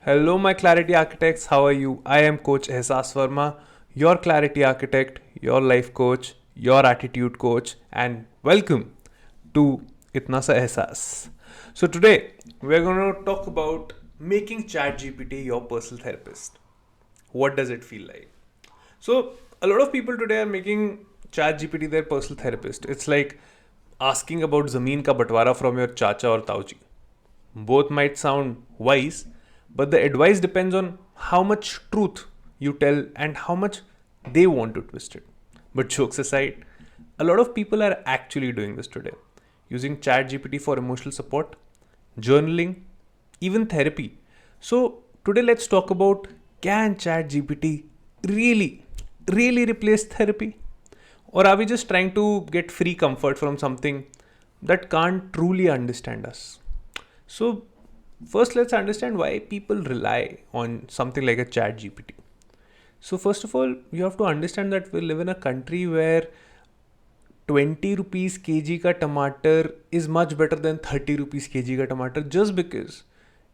Hello, my clarity architects. How are you? I am Coach Ahsaas Verma, your clarity architect, your life coach, your attitude coach, and welcome to Itna Ahsaas. So today we're going to talk about making ChatGPT your personal therapist. What does it feel like? So a lot of people today are making ChatGPT their personal therapist. It's like asking about zameen ka batwara from your chacha or tauji. Both might sound wise, but the advice depends on how much truth you tell and how much they want to twist it. But jokes aside, a lot of people are actually doing this today, using ChatGPT for emotional support, journaling, even therapy. So today let's talk about, can ChatGPT really replace therapy? Or are we just trying to get free comfort from something that can't truly understand us? So, first, let's understand why people rely on something like a chat GPT. So, first of all, you have to understand that we live in a country where 20 rupees kg ka tomato is much better than 30 rupees kg ka tomato, just because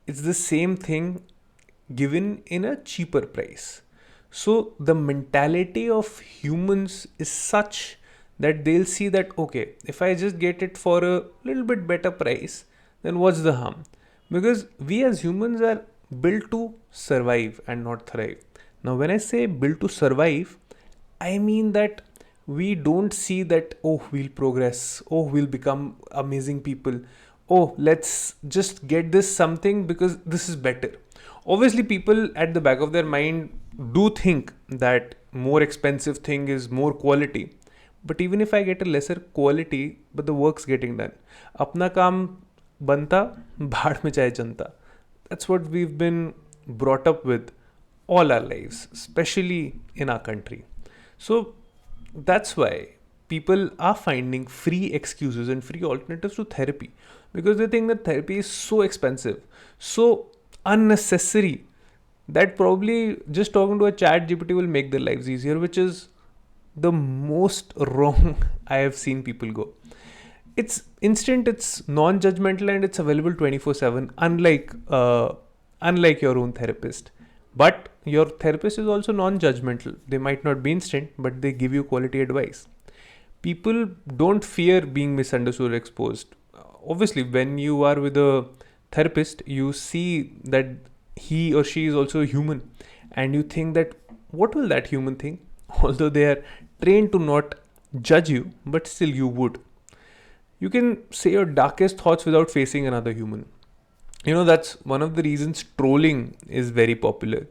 it's the same thing given in a cheaper price. So the mentality of humans is such that they'll see that, okay, if I just get it for a little bit better price, then what's the harm? Because we as humans are built to survive and not thrive. Now, when I say built to survive, I mean that we don't see that, oh, we'll progress, oh, we'll become amazing people, oh, let's just get this something because this is better. Obviously, people at the back of their mind do think that more expensive thing is more quality. But even if I get a lesser quality, but the work's getting done, अपना काम बनता भाड़ में चाहे जनता. That's what we've been brought up with all our lives, especially in our country. So that's why people are finding free excuses and free alternatives to therapy, because they think that therapy is so expensive, so unnecessary, that probably just talking to a chat GPT will make their lives easier, which is the most wrong I have seen people go. It's instant, it's non-judgmental, and it's available 24/7, unlike your own therapist. But your therapist is also non-judgmental. They might not be instant, but they give you quality advice. People don't fear being misunderstood or exposed. Obviously, when you are with a therapist, you see that he or she is also a human, and you think that, what will that human think? Although they are trained to not judge you, but still you would. You can say your darkest thoughts without facing another human. That's one of the reasons trolling is very popular.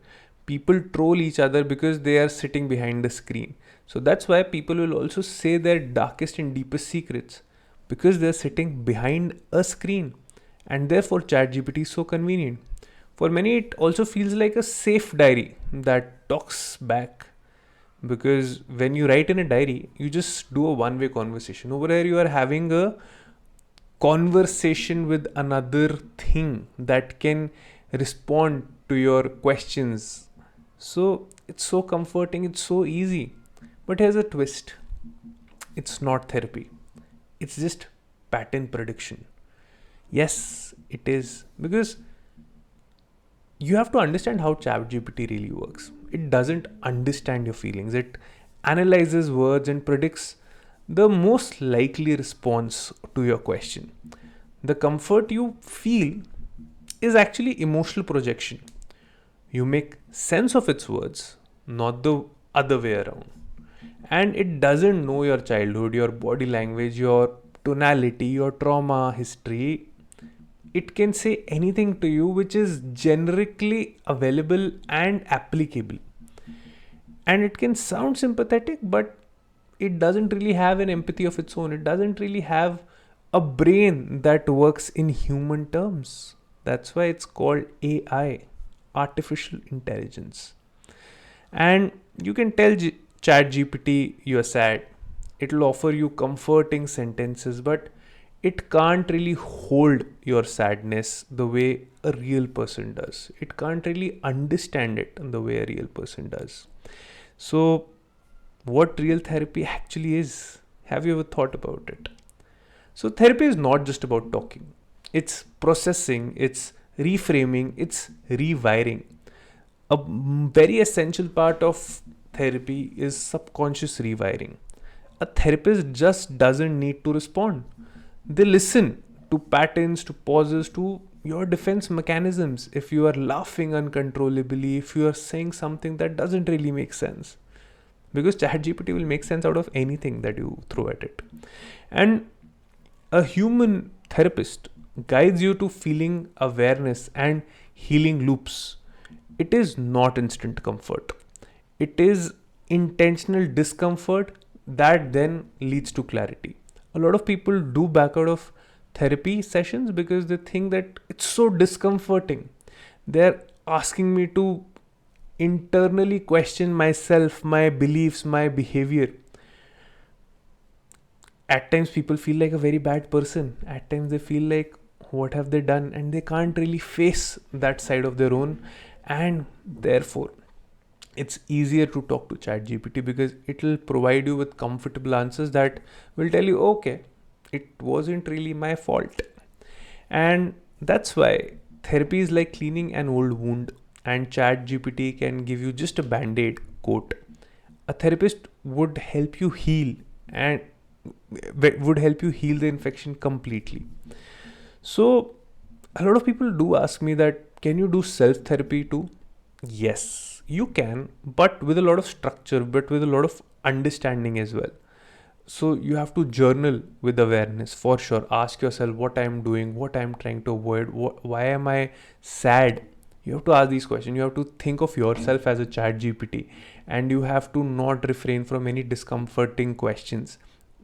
People troll each other because they are sitting behind the screen. So that's why people will also say their darkest and deepest secrets, because they're sitting behind a screen. And therefore ChatGPT is so convenient. For many, it also feels like a safe diary that talks back, because when you write in a diary, you just do a one-way conversation. Over here, you are having a conversation with another thing that can respond to your questions. So it's so comforting, it's so easy. But here's a twist, it's not therapy, it's just pattern prediction. Yes, it is, because you have to understand how ChatGPT really works. It doesn't understand your feelings. It analyzes words and predicts the most likely response to your question. The comfort you feel is actually emotional projection. You make sense of its words, not the other way around. And it doesn't know your childhood, your body language, your tonality, your trauma history. It can say anything to you which is generically available and applicable. And it can sound sympathetic, but it doesn't really have an empathy of its own. It doesn't really have a brain that works in human terms. That's why it's called AI, artificial intelligence. And you can tell chat gpt you're sad, it'll offer you comforting sentences, but it can't really hold your sadness the way a real person does. It can't really understand it the way a real person does. So what real therapy actually is, have you ever thought about it? So therapy is not just about talking, it's processing, it's reframing, it's rewiring. A very essential part of therapy is subconscious rewiring. A therapist just doesn't need to respond. They listen to patterns, to pauses, to your defense mechanisms. If you are laughing uncontrollably, if you are saying something that doesn't really make sense, because ChatGPT will make sense out of anything that you throw at it. And a human therapist guides you to feeling awareness and healing loops. It is not instant comfort, it is intentional discomfort that then leads to clarity. A lot of people do back out of therapy sessions because they think that it's so discomforting. They're asking me to internally question myself, my beliefs, my behavior. At times people feel like a very bad person. At times they feel like, what have they done? And they can't really face that side of their own. And therefore, it's easier to talk to ChatGPT because it will provide you with comfortable answers that will tell you, okay, it wasn't really my fault. And that's why therapy is like cleaning an old wound, and ChatGPT can give you just a band aid quote. A therapist would help you heal and would help you heal the infection completely. So, a lot of people do ask me that, can you do self therapy too? Yes, you can, but with a lot of structure, but with a lot of understanding as well. So you have to journal with awareness for sure. Ask yourself what I'm doing, what I'm trying to avoid, why am I sad? You have to ask these questions. You have to think of yourself as a chat GPT, and you have to not refrain from any discomforting questions.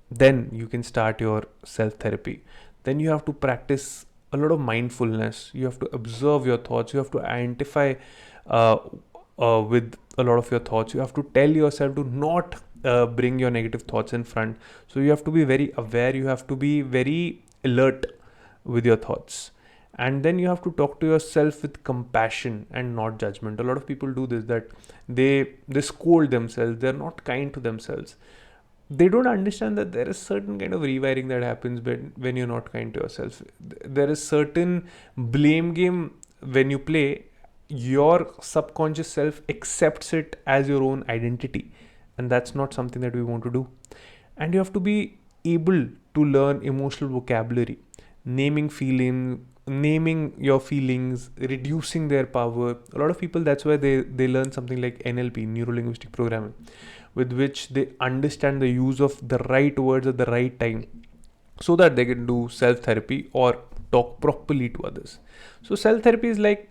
Then you can start your self therapy. Then you have to practice a lot of mindfulness. You have to observe your thoughts. You have to identify uh, with a lot of your thoughts. You have to tell yourself to not bring your negative thoughts in front. So you have to be very aware. You have to be very alert with your thoughts. And then you have to talk to yourself with compassion and not judgment. A lot of people do this, that they scold themselves. They're not kind to themselves. They don't understand that there is certain kind of rewiring that happens when you're not kind to yourself. There is certain blame game when you play. Your subconscious self accepts it as your own identity, and that's not something that we want to do. And you have to be able to learn emotional vocabulary, naming your feelings, reducing their power. A lot of people, that's why they learn something like NLP, neuro linguistic programming, with which they understand the use of the right words at the right time, so that they can do self therapy or talk properly to others. So self therapy is like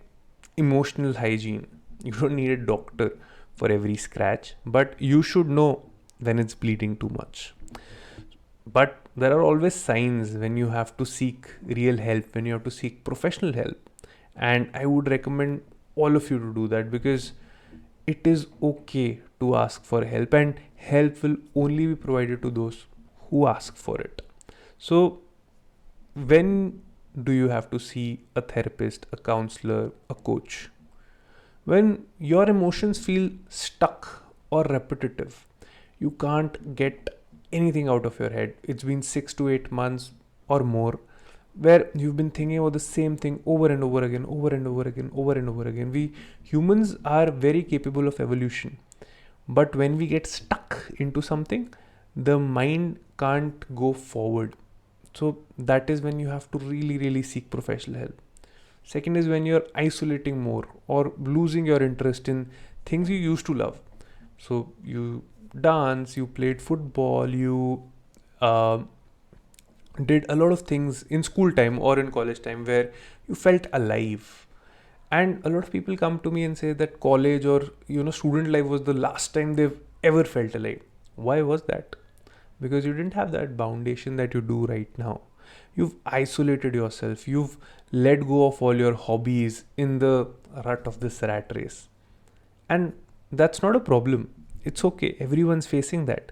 emotional hygiene. You don't need a doctor for every scratch, but you should know when it's bleeding too much. But there are always signs when you have to seek real help, when you have to seek professional help. And I would recommend all of you to do that, because it is okay to ask for help, and help will only be provided to those who ask for it. So, when do you have to see a therapist, a counselor, a coach? When your emotions feel stuck or repetitive, you can't get anything out of your head. It's been 6 to 8 months or more where you've been thinking about the same thing over and over again, over and over again, over and over again. We humans are very capable of evolution, but when we get stuck into something, the mind can't go forward. So that is when you have to really, really seek professional help. Second is when you're isolating more or losing your interest in things you used to love. So you dance, you played football, you uh, did a lot of things in school time or in college time where you felt alive. And a lot of people come to me and say that college or student life was the last time they've ever felt alive. Why was that? Because you didn't have that foundation that you do right now. You've isolated yourself, you've let go of all your hobbies in the rut of this rat race. And that's not a problem. It's okay, everyone's facing that.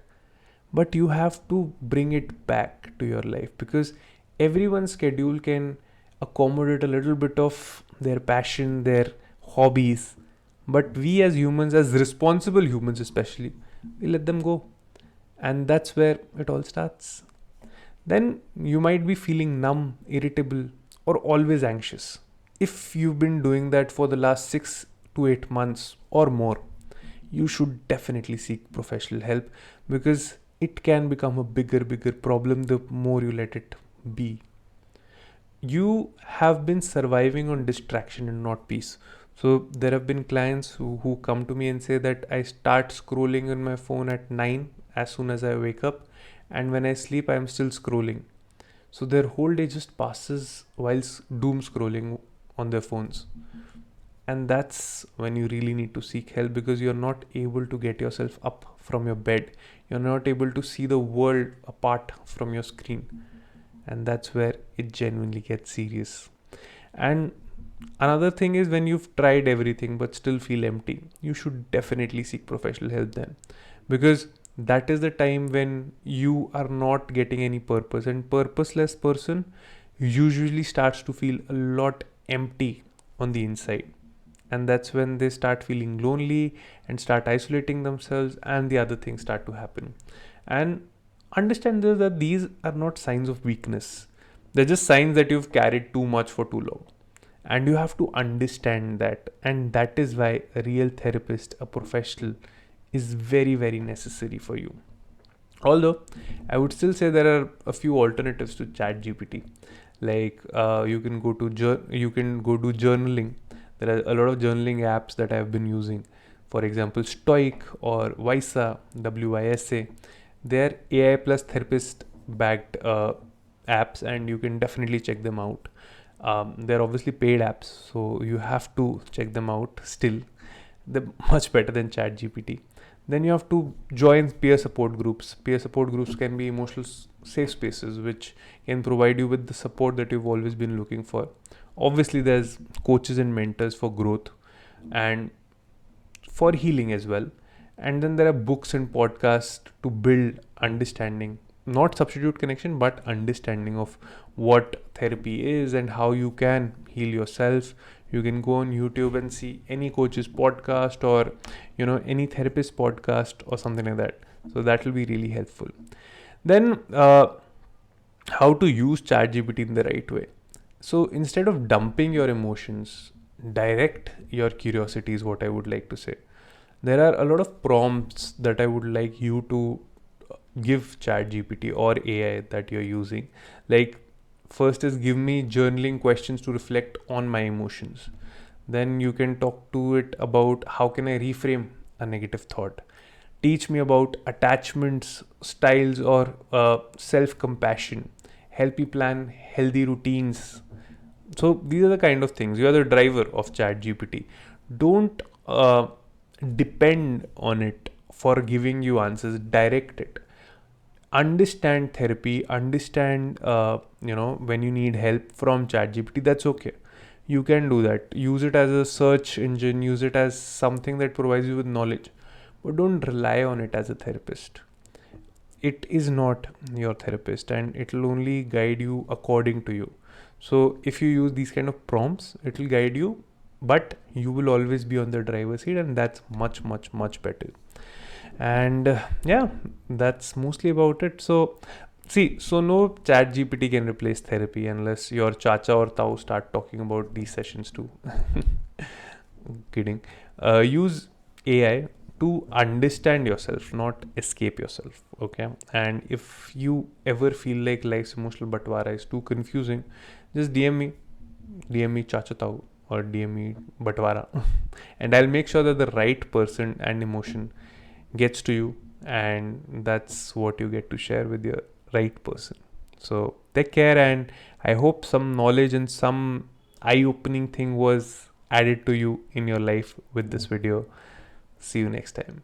But you have to bring it back to your life, because everyone's schedule can accommodate a little bit of their passion, their hobbies. But we as humans, as responsible humans especially, we let them go. And that's where it all starts. Then you might be feeling numb, irritable, or always anxious. if you've been doing that for the last 6 to 8 months or more, you should definitely seek professional help, because it can become a bigger problem the more you let it be. You have been surviving on distraction and not peace. So there have been clients who come to me and say that I start scrolling on my phone at 9 as soon as I wake up, and when I sleep I'm still scrolling. So their whole day just passes whilst doom scrolling on their phones. And that's when you really need to seek help, because you're not able to get yourself up from your bed. You're not able to see the world apart from your screen. And that's where it genuinely gets serious. And another thing is, when you've tried everything but still feel empty, you should definitely seek professional help then, because that is the time when you are not getting any purpose, and purposeless person usually starts to feel a lot empty on the inside. And that's when they start feeling lonely and start isolating themselves, and the other things start to happen. And understand this, that these are not signs of weakness. They're just signs that you've carried too much for too long. And you have to understand that. And that is why a real therapist, a professional, is very necessary for you. Although I would still say there are a few alternatives to ChatGPT. Like you can go to do journaling. There are a lot of journaling apps that I've been using. For example, Stoic or Visa, WISA. They're AI plus therapist backed apps, and you can definitely check them out. They're obviously paid apps, so you have to check them out still. They're much better than ChatGPT. Then you have to join peer support groups. Peer support groups can be emotional safe spaces which can provide you with the support that you've always been looking for. Obviously, there's coaches and mentors for growth and for healing as well. And then there are books and podcasts to build understanding, not substitute connection, but understanding of what therapy is and how you can heal yourself. You can go on YouTube and see any coach's podcast, or any therapist podcast or something like that. So that will be really helpful. Then how to use ChatGPT in the right way. So instead of dumping your emotions, direct your curiosity is what I would like to say. There are a lot of prompts that I would like you to give ChatGPT or AI that you're using. Like, first is, give me journaling questions to reflect on my emotions. Then you can talk to it about how can I reframe a negative thought. Teach me about attachments, styles, or self-compassion. Help me plan healthy routines. So these are the kind of things. You are the driver of ChatGPT. Don't depend on it for giving you answers. Direct it. Understand therapy. Understand when you need help from ChatGPT. That's okay. You can do that. Use it as a search engine. Use it as something that provides you with knowledge. But don't rely on it as a therapist. It is not your therapist, and it will only guide you according to you. So if you use these kind of prompts, it will guide you, but you will always be on the driver's seat, and that's much better. And yeah, that's mostly about it. So no ChatGPT can replace therapy unless your chacha or tau start talking about these sessions too. Kidding. Use AI to understand yourself, not escape yourself. Okay. And if you ever feel like life's emotional batwara is too confusing, just DM me chacha tau or DM me batwara, and I'll make sure that the right person and emotion gets to you, and that's what you get to share with your right person. So take care, and I hope some knowledge and some eye-opening thing was added to you in your life with this video. See you next time.